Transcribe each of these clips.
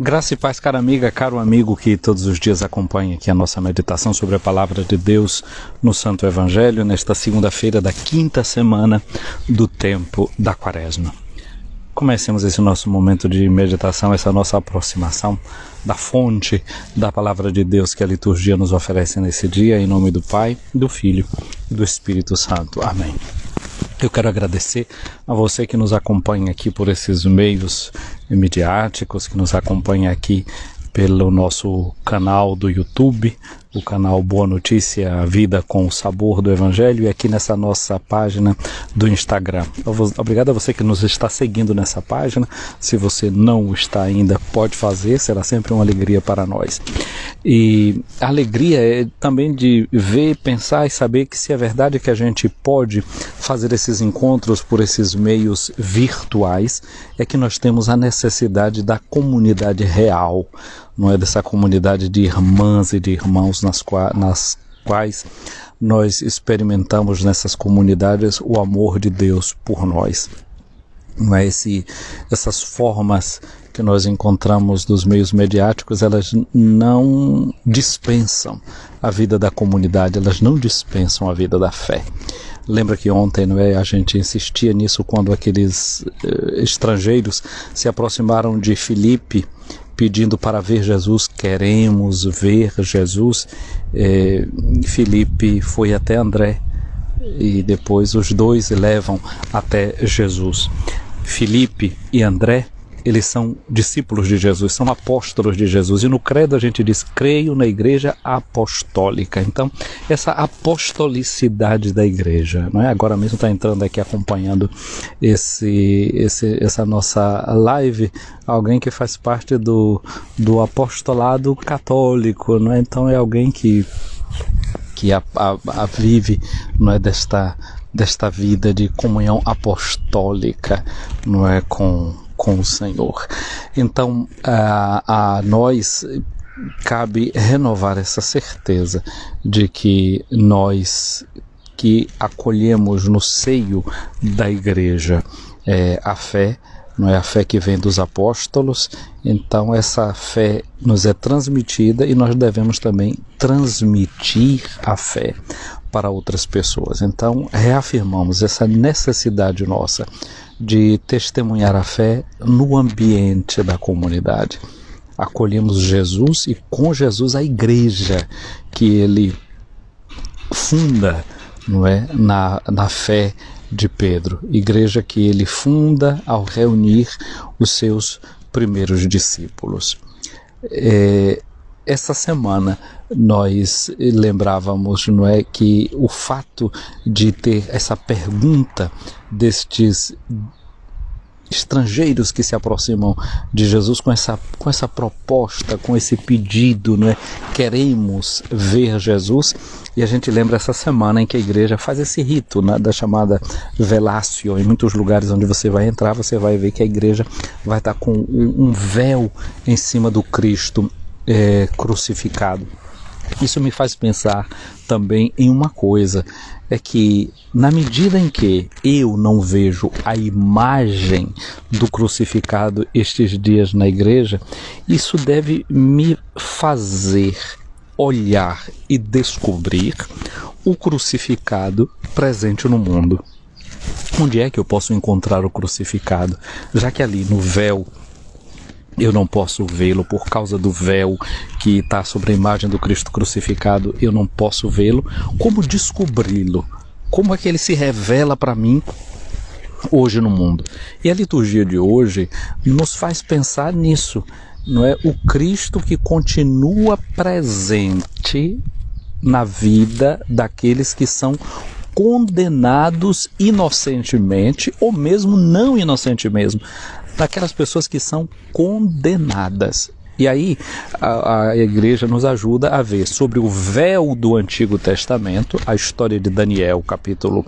Graça e paz, cara amiga, caro amigo que todos os dias acompanha aqui a nossa meditação sobre a Palavra de Deus no Santo Evangelho, nesta segunda-feira da quinta semana do tempo da Quaresma. Comecemos esse nosso momento de meditação, essa nossa aproximação da fonte da Palavra de Deus que a liturgia nos oferece nesse dia, em nome do Pai, do Filho e do Espírito Santo. Amém. Eu quero agradecer a você que nos acompanha aqui por esses meios midiáticos, que nos acompanha aqui pelo nosso canal do YouTube, o canal Boa Notícia, a Vida com o Sabor do Evangelho, e aqui nessa nossa página do Instagram. Obrigado a você que nos está seguindo nessa página. Se você não está ainda, pode fazer, será sempre uma alegria para nós. E a alegria é também de ver, pensar e saber que se é verdade que a gente pode fazer esses encontros por esses meios virtuais, é que nós temos a necessidade da comunidade real, não é, dessa comunidade de irmãs e de irmãos nas quais nós experimentamos nessas comunidades o amor de Deus por nós. Não é essas formas que nós encontramos dos meios mediáticos, elas não dispensam a vida da comunidade, elas não dispensam a vida da fé. Lembra que ontem, não é, a gente insistia nisso quando aqueles estrangeiros se aproximaram de Filipe pedindo para ver Jesus, queremos ver Jesus. Filipe foi até André e depois os dois levam até Jesus. Filipe e André, eles são discípulos de Jesus, são apóstolos de Jesus, e no credo a gente diz, creio na igreja apostólica. Então, essa apostolicidade da igreja, não é? Agora mesmo está entrando aqui acompanhando essa nossa live, alguém que faz parte do apostolado católico, não é? Então é alguém que vive, não é, desta vida de comunhão apostólica, não é, com o Senhor. Então, a nós cabe renovar essa certeza de que nós que acolhemos no seio da igreja a fé, não é, a fé que vem dos apóstolos. Então essa fé nos é transmitida e nós devemos também transmitir a fé para outras pessoas. Então reafirmamos essa necessidade nossa de testemunhar a fé no ambiente da comunidade. Acolhemos Jesus e com Jesus a igreja que ele funda, não é, na fé de Pedro, igreja que ele funda ao reunir os seus primeiros discípulos. Essa semana nós lembrávamos, não é, que o fato de ter essa pergunta destes estrangeiros que se aproximam de Jesus com essa proposta, com esse pedido, não é? Queremos ver Jesus. E a gente lembra essa semana em que a igreja faz esse rito, né, da chamada velácio. Em muitos lugares onde você vai entrar, você vai ver que a igreja vai estar com um véu em cima do Cristo crucificado. Isso me faz pensar também em uma coisa, é que na medida em que eu não vejo a imagem do crucificado estes dias na igreja, isso deve me fazer olhar e descobrir o crucificado presente no mundo. Onde é que eu posso encontrar o crucificado? Já que ali no véu eu não posso vê-lo, por causa do véu que está sobre a imagem do Cristo crucificado, eu não posso vê-lo. Como descobri-lo? Como é que ele se revela para mim hoje no mundo? E a liturgia de hoje nos faz pensar nisso, não é? O Cristo que continua presente na vida daqueles que são condenados inocentemente, ou mesmo não inocentemente mesmo, daquelas pessoas que são condenadas. E aí a igreja nos ajuda a ver sobre o véu do Antigo Testamento. A história de Daniel, capítulo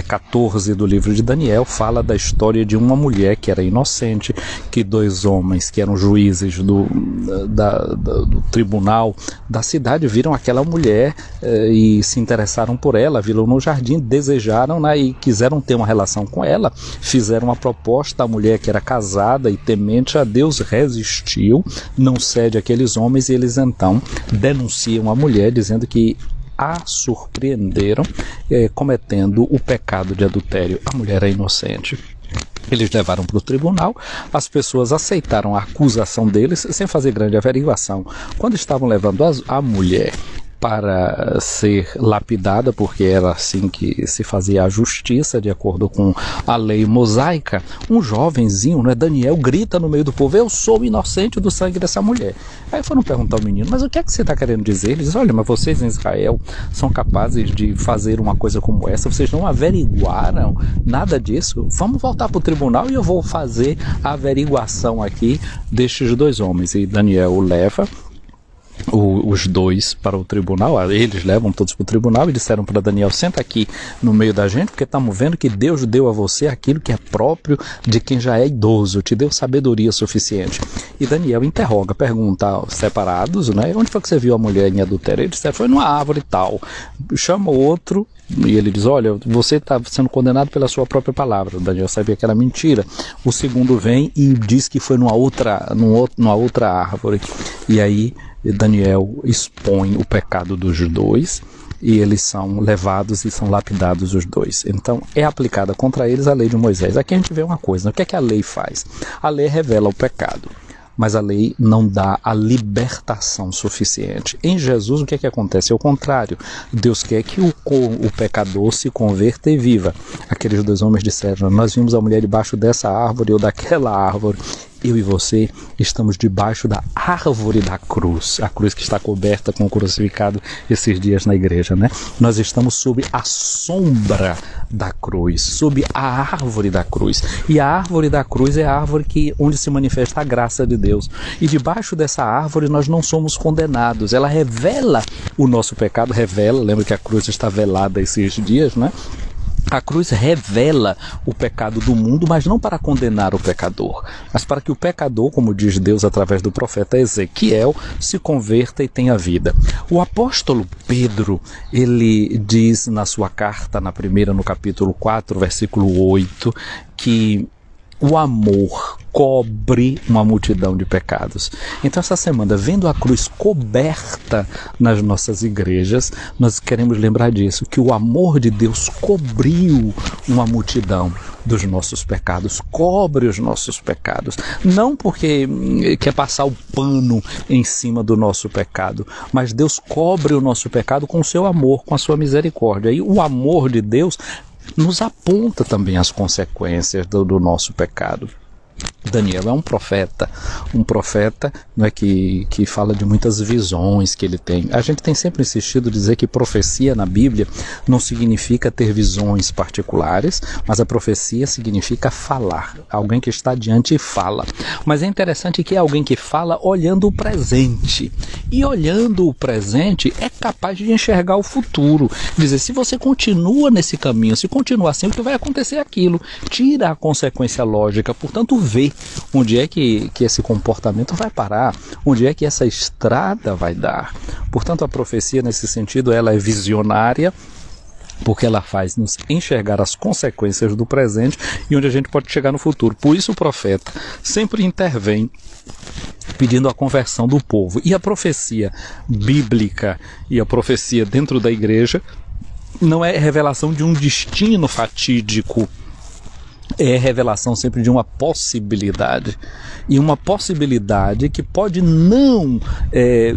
14 do livro de Daniel, fala da história de uma mulher que era inocente, que dois homens que eram juízes do tribunal da cidade viram aquela mulher e se interessaram por ela, viram no jardim, desejaram-na e quiseram ter uma relação com ela, fizeram uma proposta. A mulher, que era casada e temente a Deus, resistiu, não cede àqueles homens, e eles então denunciam a mulher, dizendo que a surpreenderam cometendo o pecado de adultério. A mulher é inocente. Eles levaram para o tribunal, as pessoas aceitaram a acusação deles sem fazer grande averiguação. Quando estavam levando a mulher para ser lapidada, porque era assim que se fazia a justiça, de acordo com a lei mosaica, um jovenzinho, Daniel, grita no meio do povo: eu sou inocente do sangue dessa mulher. Aí foram perguntar ao menino: mas o que é que você está querendo dizer? Ele diz: olha, mas vocês em Israel são capazes de fazer uma coisa como essa, vocês não averiguaram nada disso? Vamos voltar para o tribunal e eu vou fazer a averiguação aqui destes dois homens. E Daniel leva os dois para o tribunal, eles levam todos para o tribunal e disseram para Daniel: senta aqui no meio da gente, porque estamos vendo que Deus deu a você aquilo que é próprio de quem já é idoso, te deu sabedoria suficiente. E Daniel interroga, pergunta separados, onde foi que você viu a mulher em adultério? Ele disse: foi numa árvore tal. Chama o outro e ele diz: olha, você está sendo condenado pela sua própria palavra. Daniel sabia que era mentira. O segundo vem e diz que foi numa outra árvore. E aí Daniel expõe o pecado dos dois e eles são levados e são lapidados os dois. Então é aplicada contra eles a lei de Moisés. Aqui a gente vê uma coisa: o que é que a lei faz? A lei revela o pecado, mas a lei não dá a libertação suficiente. Em Jesus, o que é que acontece? É o contrário. Deus quer que o pecador se converta e viva. Aqueles dois homens disseram: nós vimos a mulher debaixo dessa árvore ou daquela árvore. Eu e você estamos debaixo da árvore da cruz, a cruz que está coberta com o crucificado esses dias na igreja, Nós estamos sob a sombra da cruz, sob a árvore da cruz. E a árvore da cruz é a árvore onde se manifesta a graça de Deus. E debaixo dessa árvore nós não somos condenados. Ela revela o nosso pecado, lembra que a cruz está velada esses dias, A cruz revela o pecado do mundo, mas não para condenar o pecador, mas para que o pecador, como diz Deus através do profeta Ezequiel, se converta e tenha vida. O apóstolo Pedro, ele diz na sua carta, no capítulo 4, versículo 8, que o amor cobre uma multidão de pecados. Então, essa semana, vendo a cruz coberta nas nossas igrejas, nós queremos lembrar disso, que o amor de Deus cobriu uma multidão dos nossos pecados, cobre os nossos pecados, não porque quer passar o pano em cima do nosso pecado, mas Deus cobre o nosso pecado com o seu amor, com a sua misericórdia. E o amor de Deus nos aponta também as consequências do nosso pecado. Daniel é um profeta que fala de muitas visões que ele tem. A gente tem sempre insistido em dizer que profecia na Bíblia não significa ter visões particulares, mas a profecia significa falar. Alguém que está diante e fala. Mas é interessante que é alguém que fala olhando o presente. E olhando o presente é capaz de enxergar o futuro. Dizer, se você continua nesse caminho, se continuar assim, o que vai acontecer é aquilo. Tira a consequência lógica, portanto vê onde é que esse comportamento vai parar, onde é que essa estrada vai dar. Portanto, a profecia nesse sentido ela é visionária, porque ela faz nos enxergar as consequências do presente e onde a gente pode chegar no futuro. Por isso o profeta sempre intervém pedindo a conversão do povo. E a profecia bíblica e a profecia dentro da igreja não é revelação de um destino fatídico, é revelação sempre de uma possibilidade. E uma possibilidade que pode não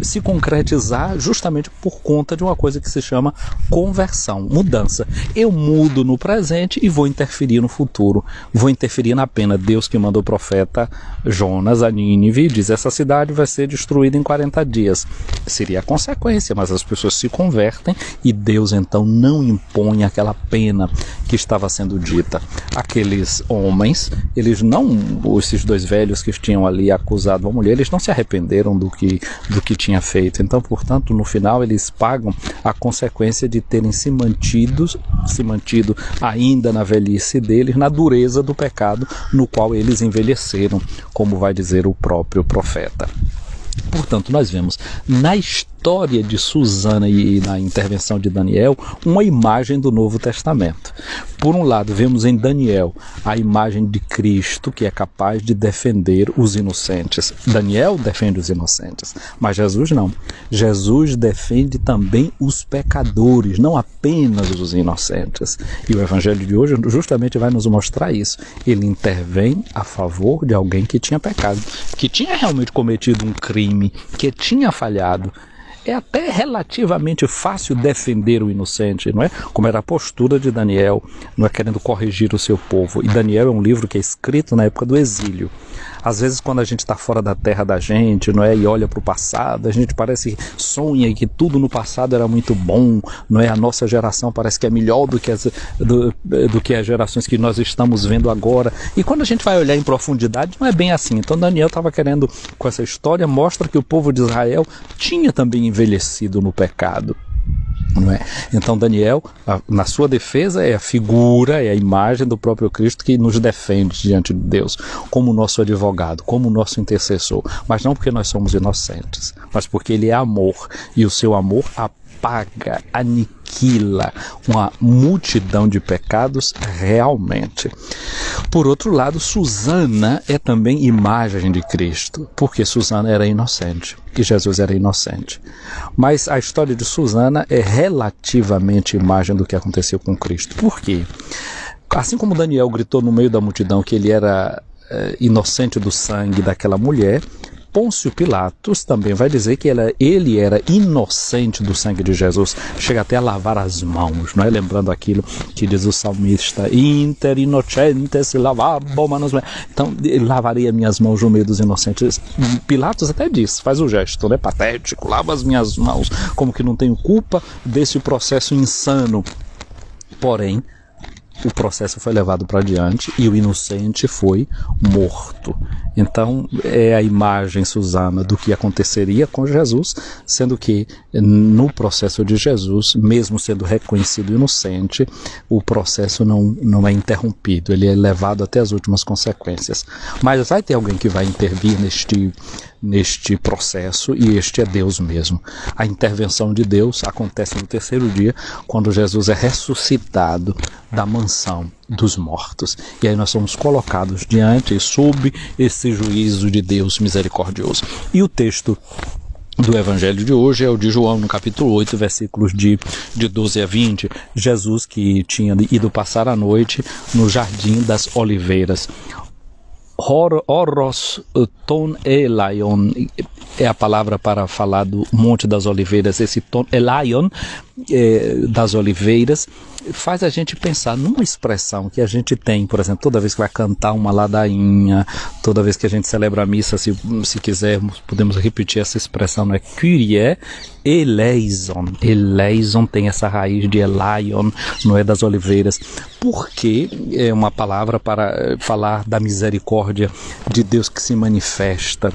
se concretizar justamente por conta de uma coisa que se chama conversão, mudança. Eu mudo no presente e vou interferir no futuro. Vou interferir na pena. Deus que manda o profeta Jonas a Nínive e diz, essa cidade vai ser destruída em 40 dias. Seria a consequência, mas as pessoas se convertem e Deus então não impõe aquela pena que estava sendo dita. Aqueles esses homens, esses dois velhos que tinham ali acusado a mulher, eles não se arrependeram do que tinha feito. Então, portanto, no final eles pagam a consequência de terem se mantido ainda na velhice deles, na dureza do pecado no qual eles envelheceram, como vai dizer o próprio profeta. Portanto, nós vemos na história de Susana e na intervenção de Daniel uma imagem do Novo Testamento. Por um lado, vemos em Daniel a imagem de Cristo, que é capaz de defender os inocentes. Daniel defende os inocentes, mas Jesus não. Jesus defende também os pecadores, não apenas os inocentes. E o Evangelho de hoje justamente vai nos mostrar isso. Ele intervém a favor de alguém que tinha pecado, que tinha realmente cometido um crime, que tinha falhado. É até relativamente fácil defender o inocente, não é? Como era a postura de Daniel, não é, querendo corrigir o seu povo. E Daniel é um livro que é escrito na época do exílio. Às vezes, quando a gente está fora da terra da gente, não é, e olha para o passado, a gente parece que sonha que tudo no passado era muito bom, não é? A nossa geração parece que é melhor do que as gerações que nós estamos vendo agora. E quando a gente vai olhar em profundidade, não é bem assim. Então Daniel estava querendo, com essa história, mostra que o povo de Israel tinha também envelhecido no pecado. Não é? Então Daniel, na sua defesa, é a figura, é a imagem do próprio Cristo que nos defende diante de Deus, como nosso advogado, como nosso intercessor, mas não porque nós somos inocentes, mas porque ele é amor, e o seu amor apaga, aniquila uma multidão de pecados realmente. Por outro lado, Susana é também imagem de Cristo, porque Susana era inocente e Jesus era inocente. Mas a história de Susana é relativamente imagem do que aconteceu com Cristo. Por quê? Assim como Daniel gritou no meio da multidão que ele era inocente do sangue daquela mulher, Pôncio Pilatos também vai dizer que ele era inocente do sangue de Jesus, chega até a lavar as mãos, não é? Lembrando aquilo que diz o salmista, inter innocentes lavabo manos meas. Então, ele lavaria minhas mãos no meio dos inocentes. Pilatos até diz, faz o gesto, né, patético, lava as minhas mãos, como que não tenho culpa desse processo insano. Porém, o processo foi levado para diante e o inocente foi morto. Então, é a imagem, Susana, do que aconteceria com Jesus, sendo que no processo de Jesus, mesmo sendo reconhecido inocente, o processo não é interrompido, ele é levado até as últimas consequências. Mas vai ter alguém que vai intervir neste processo, e este é Deus mesmo. A intervenção de Deus acontece no terceiro dia, quando Jesus é ressuscitado da mansão dos mortos. E aí nós somos colocados diante e sob esse juízo de Deus misericordioso. E o texto do Evangelho de hoje é o de João, no capítulo 8, versículos de 12 a 20. Jesus, que tinha ido passar a noite no Jardim das Oliveiras. Horos ton elaion é a palavra para falar do Monte das Oliveiras. Esse ton elaion das Oliveiras faz a gente pensar numa expressão que a gente tem, por exemplo, toda vez que vai cantar uma ladainha, toda vez que a gente celebra a missa, se quisermos, podemos repetir essa expressão, não é? Kyrie eleison. Eleison tem essa raiz de elaion, não é, das oliveiras, porque é uma palavra para falar da misericórdia de Deus que se manifesta.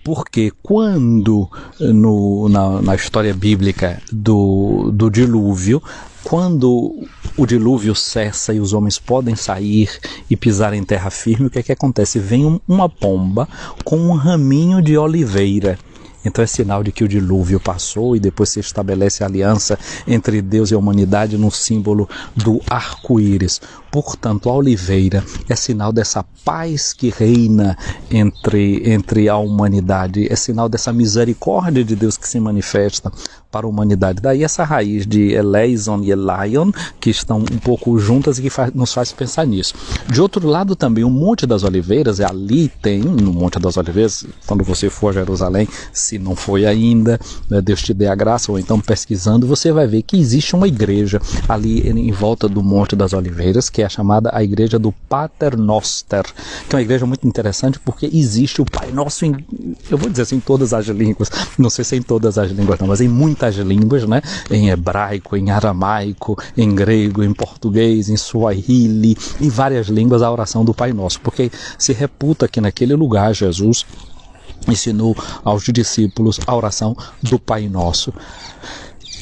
Porque quando na história bíblica do dilúvio, quando o dilúvio cessa e os homens podem sair e pisar em terra firme, o que é que acontece? Vem uma pomba com um raminho de oliveira. Então é sinal de que o dilúvio passou e depois se estabelece a aliança entre Deus e a humanidade no símbolo do arco-íris. Portanto, a oliveira é sinal dessa paz que reina entre a humanidade, é sinal dessa misericórdia de Deus que se manifesta para a humanidade. Daí essa raiz de eleison e elion, que estão um pouco juntas e que nos faz pensar nisso. De outro lado também, o Monte das Oliveiras, ali tem, no Monte das Oliveiras, quando você for a Jerusalém, se não foi ainda, Deus te dê a graça, ou então pesquisando, você vai ver que existe uma igreja ali em volta do Monte das Oliveiras, que é chamada a igreja do Pater Noster, que é uma igreja muito interessante porque existe o Pai Nosso eu vou dizer assim, em todas as línguas, não sei se em todas as línguas não, mas em muitas línguas, né? Em hebraico, em aramaico, em grego, em português, em suahili, em várias línguas a oração do Pai Nosso, porque se reputa que naquele lugar Jesus ensinou aos discípulos a oração do Pai Nosso.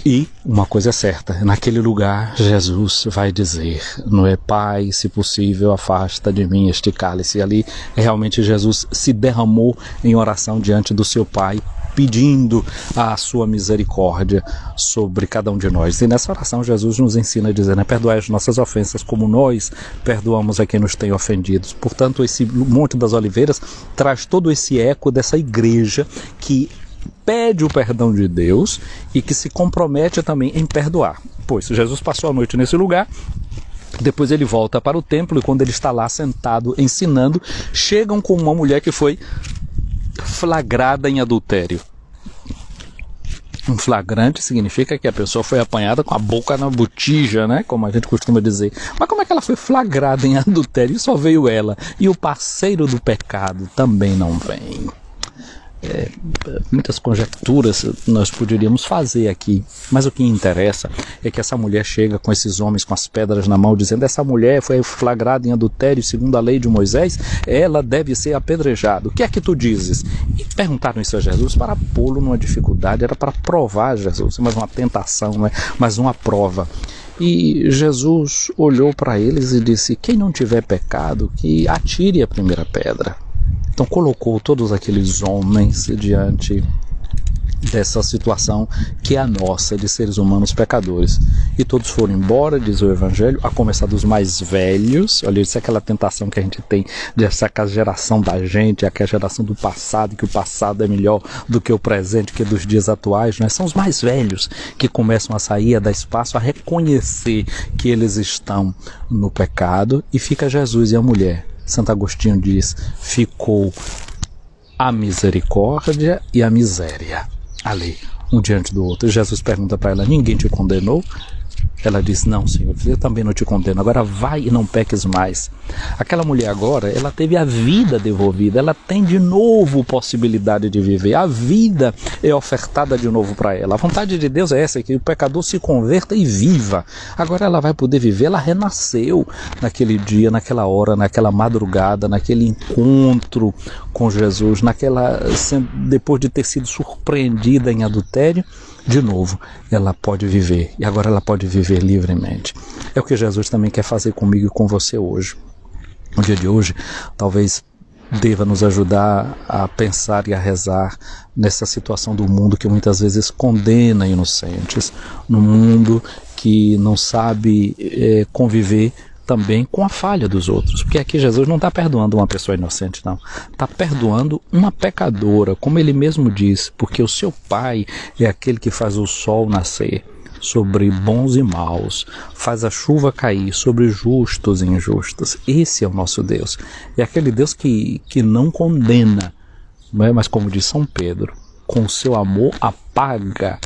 E uma coisa é certa, naquele lugar Jesus vai dizer, não é: Pai, se possível, afasta de mim este cálice. E ali realmente Jesus se derramou em oração diante do seu Pai, pedindo a sua misericórdia sobre cada um de nós. E nessa oração Jesus nos ensina a dizer, né: perdoai as nossas ofensas como nós perdoamos a quem nos tem ofendido. Portanto, esse Monte das Oliveiras traz todo esse eco dessa igreja que pede o perdão de Deus e que se compromete também em perdoar. Pois Jesus passou a noite nesse lugar, depois ele volta para o templo e quando ele está lá sentado ensinando, chegam com uma mulher que foi flagrada em adultério. Um flagrante significa que a pessoa foi apanhada com a boca na botija, né? Como a gente costuma dizer. Mas como é que ela foi flagrada em adultério? E só veio ela. E o parceiro do pecado também não vem. Muitas conjecturas nós poderíamos fazer aqui, mas o que interessa é que essa mulher chega com esses homens com as pedras na mão, dizendo: essa mulher foi flagrada em adultério segundo a lei de Moisés, ela deve ser apedrejada. O que é que tu dizes? E perguntaram isso a Jesus para pô-lo numa dificuldade, era para provar Jesus, mas uma tentação, né? Mas uma prova. E Jesus olhou para eles e disse: quem não tiver pecado, que atire a primeira pedra. Então colocou todos aqueles homens diante dessa situação que é a nossa, de seres humanos pecadores. E todos foram embora, diz o Evangelho, a começar dos mais velhos. Olha, isso é aquela tentação que a gente tem dessa geração da gente, aquela geração do passado, que o passado é melhor do que o presente, que dos dias atuais, né? São os mais velhos que começam a sair, a dar espaço, a reconhecer que eles estão no pecado, e fica Jesus e a mulher. Santo Agostinho diz: ficou a misericórdia e a miséria ali, um diante do outro. E Jesus pergunta para ela: ninguém te condenou? Ela diz: não, Senhor, eu também não te condeno, agora vai e não peques mais. Aquela mulher agora, ela teve a vida devolvida, ela tem de novo possibilidade de viver, a vida é ofertada de novo para ela. A vontade de Deus é essa, que o pecador se converta e viva. Agora ela vai poder viver, ela renasceu naquele dia, naquela hora, naquela madrugada, naquele encontro com Jesus, depois de ter sido surpreendida em adultério. De novo, ela pode viver, e agora ela pode viver livremente. É o que Jesus também quer fazer comigo e com você hoje. No dia de hoje, talvez deva nos ajudar a pensar e a rezar nessa situação do mundo que muitas vezes condena inocentes, no mundo que não sabe conviver também com a falha dos outros, porque aqui Jesus não está perdoando uma pessoa inocente, não, está perdoando uma pecadora, como ele mesmo diz, porque o seu Pai é aquele que faz o sol nascer sobre bons e maus, faz a chuva cair sobre justos e injustos. Esse é o nosso Deus, é aquele Deus que não condena, não é? Mas como diz São Pedro, com o seu amor apaga,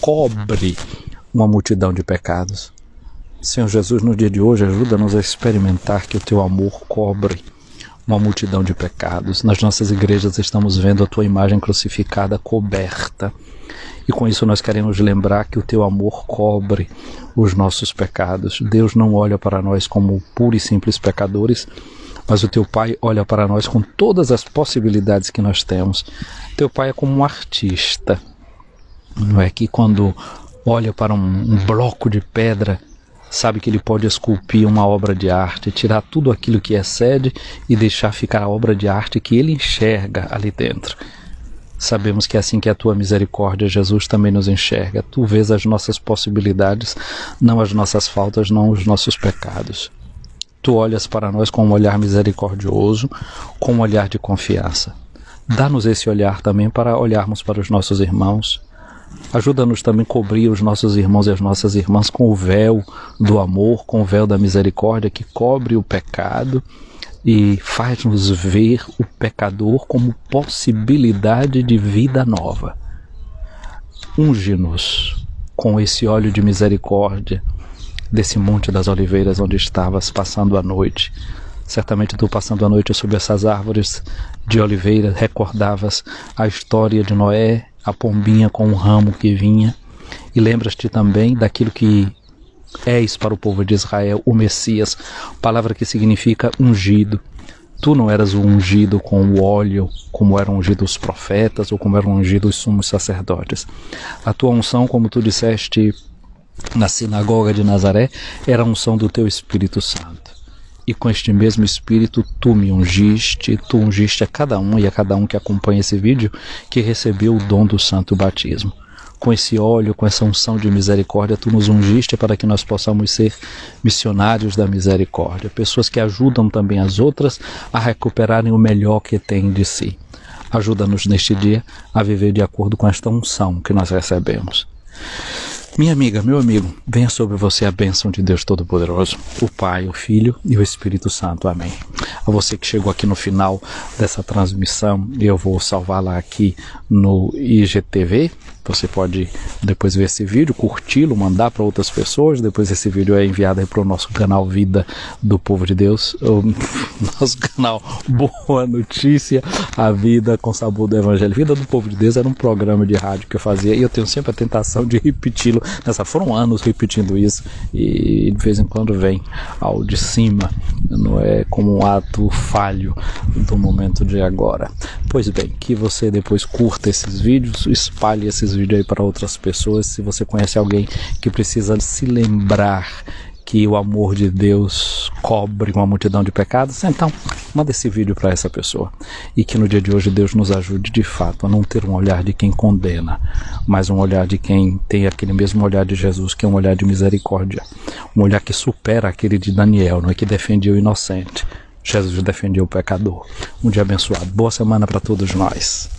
cobre uma multidão de pecados. Senhor Jesus, no dia de hoje, ajuda-nos a experimentar que o teu amor cobre uma multidão de pecados. Nas nossas igrejas estamos vendo a tua imagem crucificada coberta. E com isso nós queremos lembrar que o teu amor cobre os nossos pecados. Deus não olha para nós como puros e simples pecadores, mas o teu Pai olha para nós com todas as possibilidades que nós temos. Teu Pai é como um artista, não é? Que quando olha para um bloco de pedra, sabe que ele pode esculpir uma obra de arte, tirar tudo aquilo que excede e deixar ficar a obra de arte que ele enxerga ali dentro. Sabemos que é assim que a tua misericórdia, Jesus, também nos enxerga. Tu vês as nossas possibilidades, não as nossas faltas, não os nossos pecados. Tu olhas para nós com um olhar misericordioso, com um olhar de confiança. Dá-nos esse olhar também para olharmos para os nossos irmãos. Ajuda-nos também a cobrir os nossos irmãos e as nossas irmãs com o véu do amor, com o véu da misericórdia que cobre o pecado e faz-nos ver o pecador como possibilidade de vida nova. Unge-nos com esse óleo de misericórdia desse Monte das Oliveiras onde estavas passando a noite. Certamente tu, passando a noite sob essas árvores de oliveira, recordavas a história de Noé, a pombinha com um ramo que vinha, e lembras-te também daquilo que és para o povo de Israel, o Messias, palavra que significa ungido. Tu não eras o ungido com o óleo, como eram ungidos os profetas ou como eram ungidos os sumos sacerdotes. A tua unção, como tu disseste na sinagoga de Nazaré, era a unção do teu Espírito Santo. E com este mesmo Espírito tu me ungiste, tu ungiste a cada um e a cada um que acompanha esse vídeo que recebeu o dom do santo batismo. Com esse óleo, com essa unção de misericórdia, tu nos ungiste para que nós possamos ser missionários da misericórdia, pessoas que ajudam também as outras a recuperarem o melhor que têm de si. Ajuda-nos neste dia a viver de acordo com esta unção que nós recebemos. Minha amiga, meu amigo, venha sobre você a bênção de Deus Todo-Poderoso, o Pai, o Filho e o Espírito Santo. Amém. A você que chegou aqui no final dessa transmissão, eu vou salvá-la aqui no IGTV. Você pode depois ver esse vídeo, curti-lo, mandar para outras pessoas. Depois esse vídeo é enviado aí para o nosso canal Vida do Povo de Deus, o nosso canal Boa Notícia, a Vida com Sabor do Evangelho. Vida do Povo de Deus era um programa de rádio que eu fazia e eu tenho sempre a tentação de repeti-lo. Foram anos repetindo isso e de vez em quando vem ao de cima, não é como um ato falho do momento de agora. Pois bem, que você depois curta esses vídeos, espalhe esses vídeos aí para outras pessoas. Se você conhece alguém que precisa se lembrar que o amor de Deus cobre uma multidão de pecados, então manda esse vídeo para essa pessoa. E que no dia de hoje Deus nos ajude de fato a não ter um olhar de quem condena, mas um olhar de quem tem aquele mesmo olhar de Jesus, que é um olhar de misericórdia, um olhar que supera aquele de Daniel, não é, que defendia o inocente. Jesus defendia o pecador. Um dia abençoado. Boa semana para todos nós.